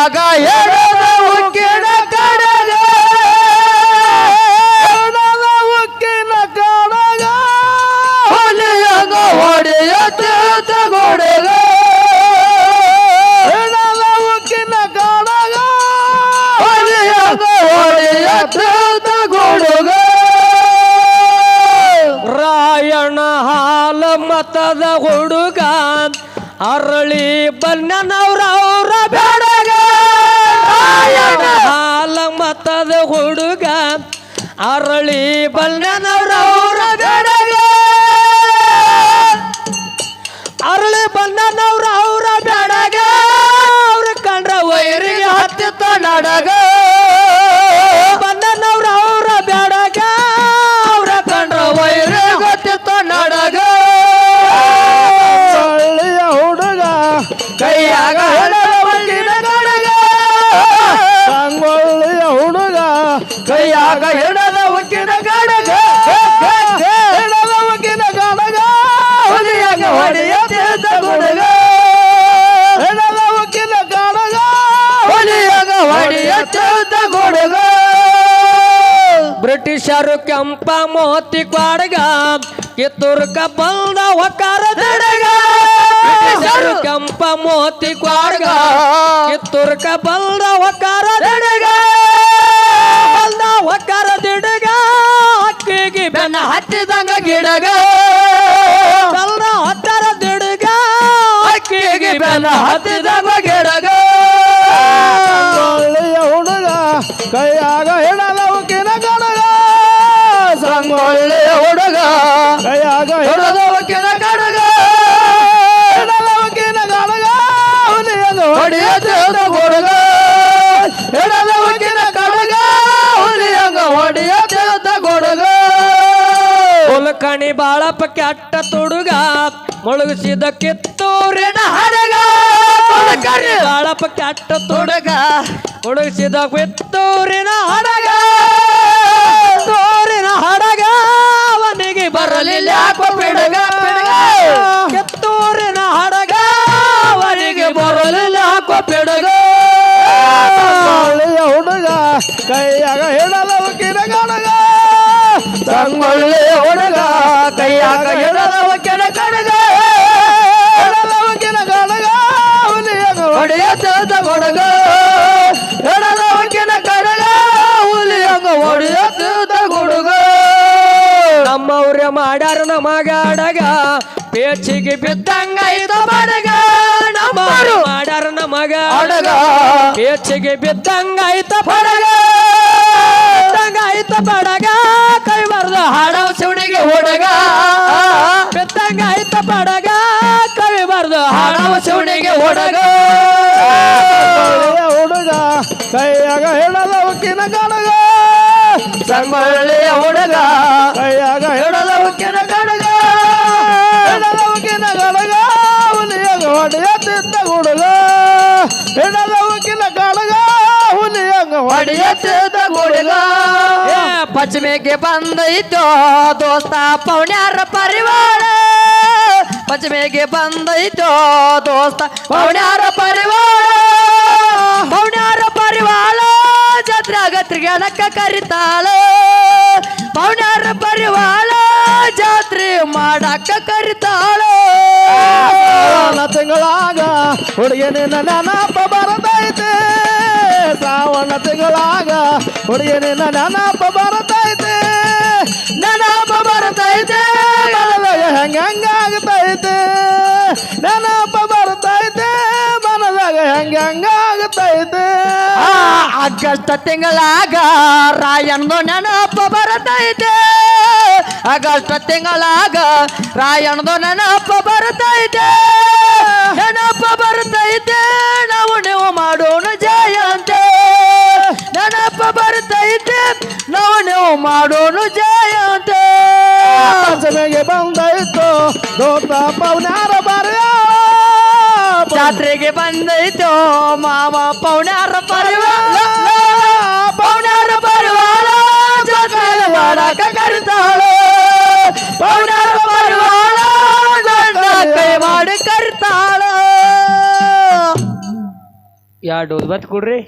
ಕೈಯಾಗ ಎಡದ ಉಕ್ಕಿನ ಕಡಗ ಉಕ್ಕಿನ ಕಡಗ ಹುಲಿಯಂಗ ಹೊಡೆಯ ಗೋಡೆಗ ಉಕ್ಕಿನ ಕಡಗ ಹುಲಿಯಂಗ ಹೊಡೆಯ ಗೋಡೆಗ ರಾಯಣ ಹಾಲ ಮತದ ಹುಡುಗ ಅರಳಿ ಬನ್ನನವ್ರ ಅವ್ರ ಬೆಡಗ ರಾಯಣ ಹಾಲ ಮತದ ಹುಡುಗ ಅರಳಿ ಬನ್ನನವ್ರ ಅವ್ರ ಬೆಡಗ ಅರಳಿ ಬನ್ನನವ್ರ ಅವ್ರ ಬೆಡಗ ಅವ್ರ ಕಂಡ್ರ ವೈರಿಗೆ ಹತ್ತಿತ್ತ ನಡಗ ಬನ್ನನವ್ರ ಅವ್ರ ಬೆಡಗ ಅವ್ರ ಕಂಡ್ರ ವೈರಿಗೆ ಹತ್ತಿತ್ತ ನಡಗ ಹಳ್ಳಿಯ ಹುಡುಗ ಕೈಯಾಗ ಉಕ್ಕಿನ ಕಡಗ ಸಂಗೊಳ್ಳಿಯ ಹುಡುಗ ಕೈಯಾಗ ಎಡದ ಉಕ್ಕಿನ ಕಡಗ ಉಕ್ಕಿನ ಕಡಗ ಹುಲಿಯಾಗ ಹೊಡೆಯ ಗುಡುಗ ಉಕ್ಕಿನ ಕಡಗ ಹುಲಿಯಾಗ ಹೊಡೆಯ ಗುಡುಗ ಬ್ರಿಟಿಷರು ಕೆಂಪ ಮೋತಿ ಕ್ವಾಡಗ ಕಿತ್ತೂರ್ಕ ಬಂದ ಹೊಕ್ಕಾರ ದಡಗ ಬ್ರಿಟಿಷರು ಕೆಂಪ ಮೋತಿ ಕ್ವಾಡಗ ಕಿತ್ತೂರ್ಕ ಬಂದ ಹೊಕ್ಕಾರ ದಡಗ ಬಂದ ಹೊಕ್ಕಾರ ದಿಡಗ ಅಕ್ಕಿಗೆ ಬೆನ್ನ ಹತ್ತಿದಂಗ ಗಿಡಗ ಬಂದ ಹೊಕ್ಕಾರ ದಿಡಗ ಅಕ್ಕಿಗೆ ಬೆನ್ನ ಹತ್ತಿದಂಗ ಗಿಡಗ ಸಂಗೊಳ್ಳಿಯ ಹುಡುಗ ಕೈಯಾಗ ಹಿಡಲ ಉಕ್ಕಿನ ಕಡಗ ಸಂಗೊಳ್ಳಿಯ ಹುಡುಗ ಕೈಯಾಗ ಹಿಡದ ಉಕ್ಕಿನ ಕಡಗ ಹಿಡಲ ಉಕ್ಕಿನ ಕಡಗ ಹುಲಿಯಂಗ ಹೊಡೆಯ ಗುಡುಗ ಹಿಡದ ಉಕ್ಕಿನ ಕಡಗ ಹುಲಿಯಂಗ ಹೊಡೆಯ ಗುಡುಗ ಹುಲಕಣಿ ಬಾಳಪ್ಪ ಕೆಟ್ಟ ತುಡುಗ ಮುಳುಗಿಸಿದ ಕಿತ್ತೂರಿನ ಹಡಗ ಬಾಳಪ್ಪ ಕೆಟ್ಟ ತುಡುಗ ಮುಳುಗಿಸಿದ ಕಿತ್ತೂರಿನ ಹಡಗ ತೋರಿನ ಹಡಗ ಅವನಿಗೆ ಬರಲಿಲ್ಲ ಯಾಕೋ ಬಿಡಗ ಕಿತ್ತೂರಿನ ಹಡಗ ಅವನಿಗೆ ಬರಲಿಲ್ಲ ಯಾಕೋ ಬಿಡಗ ಸಂಗೊಳ್ಳಿಯ ಹುಡುಗ ಕೈಯಾಗ ಹಿಡಲ ಉಕ್ಕಿನ ಕಡಗ ಸಂಗೊಳ್ಳಿಯ ಹುಡುಗ ಕೈಯಾಗ ಎಡದ ಉಕ್ಕಿನ ಕಡಗ ಹಿಡಲ ಉಕ್ಕಿನ ಕಡಗ ಹುಲಿಯಂಗ ಹೊಡೆಯ ಗುಡುಗ ಎಡದ ಉಕ್ಕಿನ ಕಡಗ ಹುಲಿಯಂಗ ಹೊಡೆಯ ಗುಡುಗ ನಮ್ಮವ್ರೆ ಮಾಡ್ಯಾರ ನಮಗ ಅಡಗ ಪೇಚಿಗೆ ಬಿದ್ದಂಗ ಐತ ಬಡಗ ನಮ್ಮವ್ರು ಮಾಡ್ಯಾರ ನಮಗ ಅಡಗ ಪೇಚಿಗೆ ಬಿದ್ದಂಗ ಐತ ಬಡಗ ಬಿದ್ದಂಗ ಐತ ಬಡಗ ಕೈ ಬರ್ದ ಹಾಡವ ಶಿವನಿಗೆ ಹುಡುಗ ಬಿದ್ದಂಗ ಐತ ಬಡಗ ಕೈ ಬರ್ದ ಹಾಡವ ಶಿವನಿಗೆ ಹುಡುಗ ಸಂಗೊಳ್ಳಿಯ ಹುಡುಗ ಕೈಯಾಗ ಹಿಡಲ ಉಕ್ಕಿನ ಕಡಗ ಸಂಗೊಳ್ಳಿಯ ಹುಡುಗ ಕೈಯಾಗ ಹಿಡದ ಉಕ್ಕಿನ ಕಡಗ ಹಿಡಲ ಉಕ್ಕಿನ ಕಡಗ ಹುಲಿಯಂಗ ಹೊಡೆಯುತ್ತಿದ್ದ ಹುಡುಗ ಹಿಡಲ ಉಕ್ಕಿನ ಕಡಗ ಹುಲಿಯಂಗ ಹೊಡೆಯುತ್ತಿದ್ದ ಗುಡುಗ ಪಶ್ಚಿಮೆಗೆ ಬಂದೈತೋ ದೋಸ್ತ ಪೌಣ್ಯಾರ ಪರಿವಾರ ಪಶ್ಚಿಮೆಗೆ ಬಂದೈತೋ ದೋಸ್ತ ಪೌಣ್ಯಾರ ಪರಿವಾರ ಪೌಣ್ಯಾರ ಪರಿವಾರ ಜಾತ್ರೆಗ ತಿರ್ಗಾಡಕ್ಕ ಕರಿತಾಳ ಪೌಣ್ಯಾರ ಪರಿವಾರ ಜಾತ್ರೆ ಮಾಡಕ್ಕ ಕರಿತಾಳ ತಿಂಗಳಾಗ ಹುಡುಗಿನ ನೆನಪ ಬರತೈತೆ ಶ್ರಾವಣ ತಿಂಗಳಾಗ ಹುಡುಗಿನ ನೆನಪ ಬರತೈತೆ ನೆನಪ ಬರ್ತೈತೆ ಮನದಾಗ ಹೆಂಗಾಗತೈತೆ ನೆನಪ ಬರ್ತೈತೆ ಮನದಾಗ ಹೆಂಗಾಗತೈತೆ ಆಗಸ್ಟ್ ತಿಂಗಳಾಗ ರಾಯಣ್ಣ ನೆನಪ ಬರ್ತೈತೆ ಆಗಸ್ಟ್ ತಿಂಗಳಾಗ ರಾಯಣ್ಣದು ನೆನಪ ಬರ್ತೈತೆ ನೆನಪ ಬರ್ತೈತೆ ನಾವು ನೀವು ಮಾಡೋಣ ಜಯಂತೆ ನೆನಪ ಬರ್ತೈತೆ ನಾವು ನೀವು ಮಾಡೋಣ ಜಯಂತೆ ಪಂಚಮಿಗೆ ಬಂದೈತು ದೋತ ಪೌನ್ಯಾರ ಬರೆಯ ಜಾತ್ರೆಗೆ ಬಂದೈತು ಮಾವ ಪೌಣ್ಯಾರ ಪರಿವಾರ ಪೌಣ್ಯಾರ ಪರಿವಾರ ಜಾತ್ರೆ ಮಾಡಕ ಕರಿತಾಳು ಪೌಣ್ಯಾರ ಪರಿವಾರ ಕೈ ಮಾಡಿ ಕರಿತಾಳು. 2 ಬತ್ ಕೊಡ್ರಿ